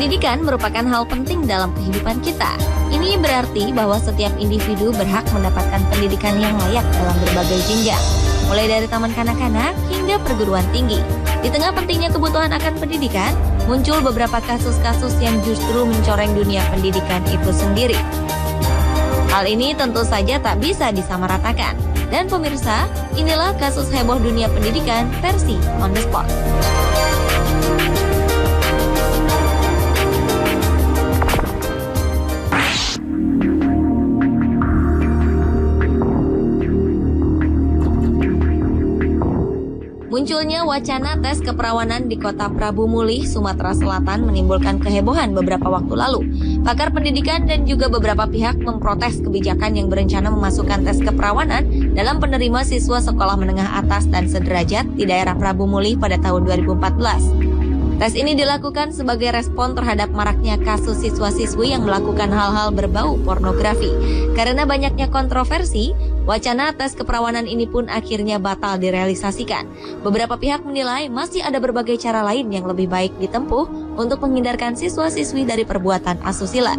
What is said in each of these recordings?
Pendidikan merupakan hal penting dalam kehidupan kita. Ini berarti bahwa setiap individu berhak mendapatkan pendidikan yang layak dalam berbagai jenjang, mulai dari taman kanak-kanak hingga perguruan tinggi. Di tengah pentingnya kebutuhan akan pendidikan, muncul beberapa kasus-kasus yang justru mencoreng dunia pendidikan itu sendiri. Hal ini tentu saja tak bisa disamaratakan. Dan pemirsa, inilah kasus heboh dunia pendidikan versi On The Spot. Munculnya wacana tes keperawanan di kota Prabu Mulih, Sumatera Selatan menimbulkan kehebohan beberapa waktu lalu. Pakar pendidikan dan juga beberapa pihak memprotes kebijakan yang berencana memasukkan tes keperawanan dalam penerima siswa sekolah menengah atas dan sederajat di daerah Prabu Mulih pada tahun 2014. Tes ini dilakukan sebagai respon terhadap maraknya kasus siswa-siswi yang melakukan hal-hal berbau pornografi. Karena banyaknya kontroversi, wacana tes keperawanan ini pun akhirnya batal direalisasikan. Beberapa pihak menilai masih ada berbagai cara lain yang lebih baik ditempuh untuk menghindarkan siswa-siswi dari perbuatan asusila.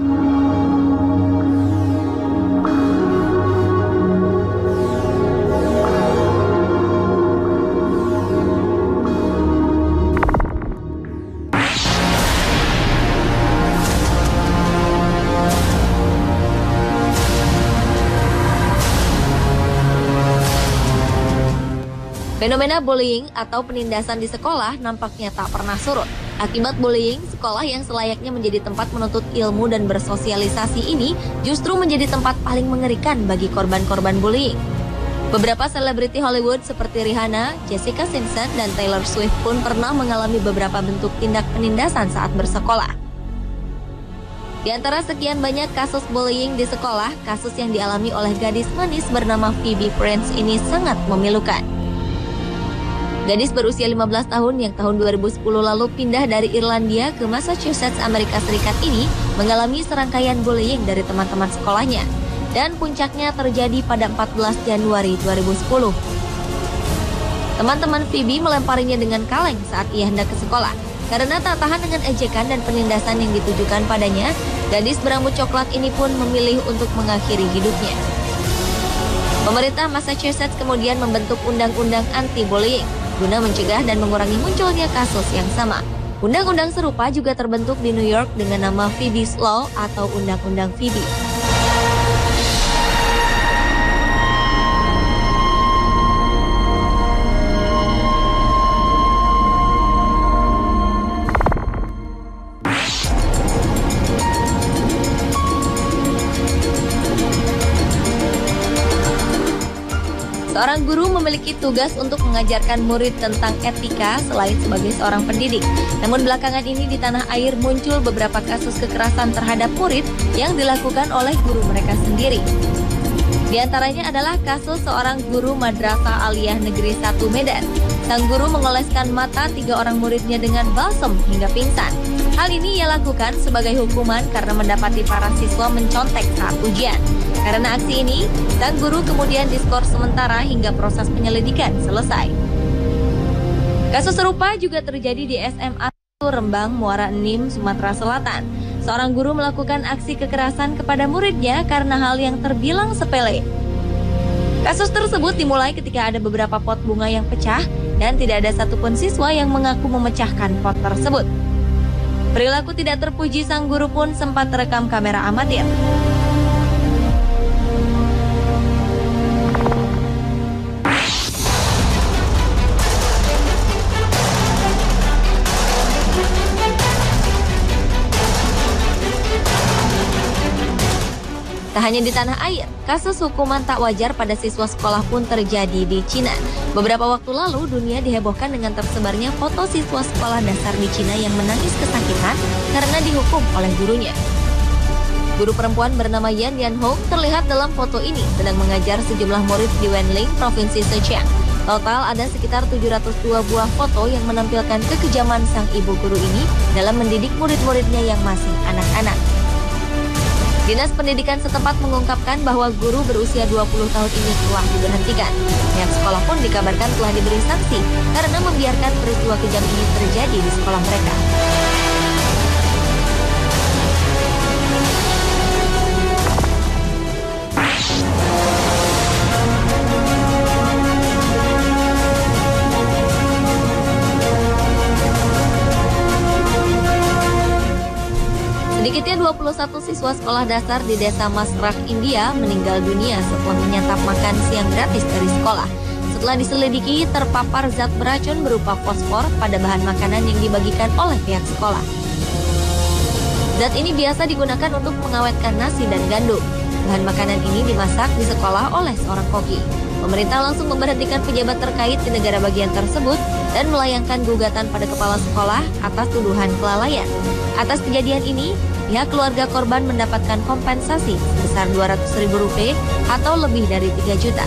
Fenomena bullying atau penindasan di sekolah nampaknya tak pernah surut. Akibat bullying, sekolah yang selayaknya menjadi tempat menuntut ilmu dan bersosialisasi ini justru menjadi tempat paling mengerikan bagi korban-korban bullying. Beberapa selebriti Hollywood seperti Rihanna, Jessica Simpson, dan Taylor Swift pun pernah mengalami beberapa bentuk tindak penindasan saat bersekolah. Di antara sekian banyak kasus bullying di sekolah, kasus yang dialami oleh gadis manis bernama Phoebe Prince ini sangat memilukan. Gadis berusia 15 tahun yang tahun 2010 lalu pindah dari Irlandia ke Massachusetts, Amerika Serikat ini mengalami serangkaian bullying dari teman-teman sekolahnya. Dan puncaknya terjadi pada 14 Januari 2010. Teman-teman Phoebe melemparinya dengan kaleng saat ia hendak ke sekolah. Karena tak tahan dengan ejekan dan penindasan yang ditujukan padanya, gadis berambut coklat ini pun memilih untuk mengakhiri hidupnya. Pemerintah Massachusetts kemudian membentuk undang-undang anti-bullying guna mencegah dan mengurangi munculnya kasus yang sama. Undang-undang serupa juga terbentuk di New York dengan nama Phoebe's Law atau Undang-Undang Phoebe. Seorang guru memiliki tugas untuk mengajarkan murid tentang etika selain sebagai seorang pendidik. Namun belakangan ini di tanah air muncul beberapa kasus kekerasan terhadap murid yang dilakukan oleh guru mereka sendiri. Di antaranya adalah kasus seorang guru Madrasah Aliyah Negeri 1 Medan. Sang guru mengoleskan mata 3 orang muridnya dengan balsem hingga pingsan. Hal ini ia lakukan sebagai hukuman karena mendapati para siswa mencontek saat ujian. Karena aksi ini, sang guru kemudian diskors sementara hingga proses penyelidikan selesai. Kasus serupa juga terjadi di SMA 1 Rembang, Muara Enim, Sumatera Selatan. Seorang guru melakukan aksi kekerasan kepada muridnya karena hal yang terbilang sepele. Kasus tersebut dimulai ketika ada beberapa pot bunga yang pecah dan tidak ada satupun siswa yang mengaku memecahkan pot tersebut. Perilaku tidak terpuji sang guru pun sempat terekam kamera amatir. Tak hanya di tanah air, kasus hukuman tak wajar pada siswa sekolah pun terjadi di Cina. Beberapa waktu lalu, dunia dihebohkan dengan tersebarnya foto siswa sekolah dasar di Cina yang menangis kesakitan karena dihukum oleh gurunya. Guru perempuan bernama Yan Yanhong terlihat dalam foto ini sedang mengajar sejumlah murid di Wenling, Provinsi Zhejiang. Total ada sekitar 702 buah foto yang menampilkan kekejaman sang ibu guru ini dalam mendidik murid-muridnya yang masih anak-anak. Dinas Pendidikan setempat mengungkapkan bahwa guru berusia 20 tahun ini telah diberhentikan. Pihak sekolah pun dikabarkan telah diberi sanksi karena membiarkan peristiwa kejam ini terjadi di sekolah mereka. Sedikitnya 21 siswa sekolah dasar di desa Masrah, India meninggal dunia setelah menyantap makan siang gratis dari sekolah. Setelah diselidiki, terpapar zat beracun berupa fosfor pada bahan makanan yang dibagikan oleh pihak sekolah. Zat ini biasa digunakan untuk mengawetkan nasi dan gandum. Bahan makanan ini dimasak di sekolah oleh seorang koki. Pemerintah langsung memberhentikan pejabat terkait di negara bagian tersebut dan melayangkan gugatan pada kepala sekolah atas tuduhan kelalaian. Atas kejadian ini, pihak keluarga korban mendapatkan kompensasi sebesar Rp200.000 atau lebih dari 3 juta.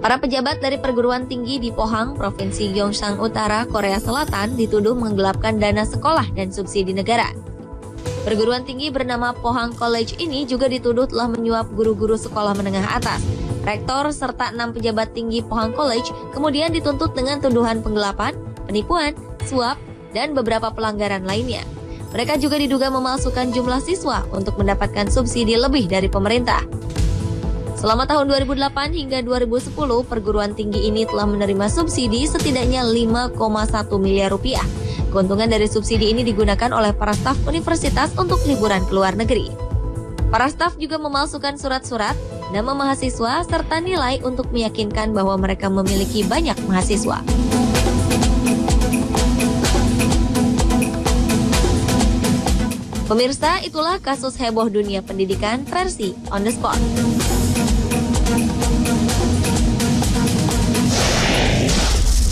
Para pejabat dari perguruan tinggi di Pohang, Provinsi Gyeongsang Utara, Korea Selatan dituduh menggelapkan dana sekolah dan subsidi negara. Perguruan tinggi bernama Pohang College ini juga dituduh telah menyuap guru-guru sekolah menengah atas. Rektor serta 6 pejabat tinggi Pohang College kemudian dituntut dengan tuduhan penggelapan, penipuan, suap, dan beberapa pelanggaran lainnya. Mereka juga diduga memalsukan jumlah siswa untuk mendapatkan subsidi lebih dari pemerintah. Selama tahun 2008 hingga 2010, perguruan tinggi ini telah menerima subsidi setidaknya 5,1 miliar rupiah. Keuntungan dari subsidi ini digunakan oleh para staf universitas untuk liburan ke luar negeri. Para staf juga memalsukan surat-surat, nama mahasiswa, serta nilai untuk meyakinkan bahwa mereka memiliki banyak mahasiswa. Pemirsa, itulah kasus heboh dunia pendidikan versi On The Spot.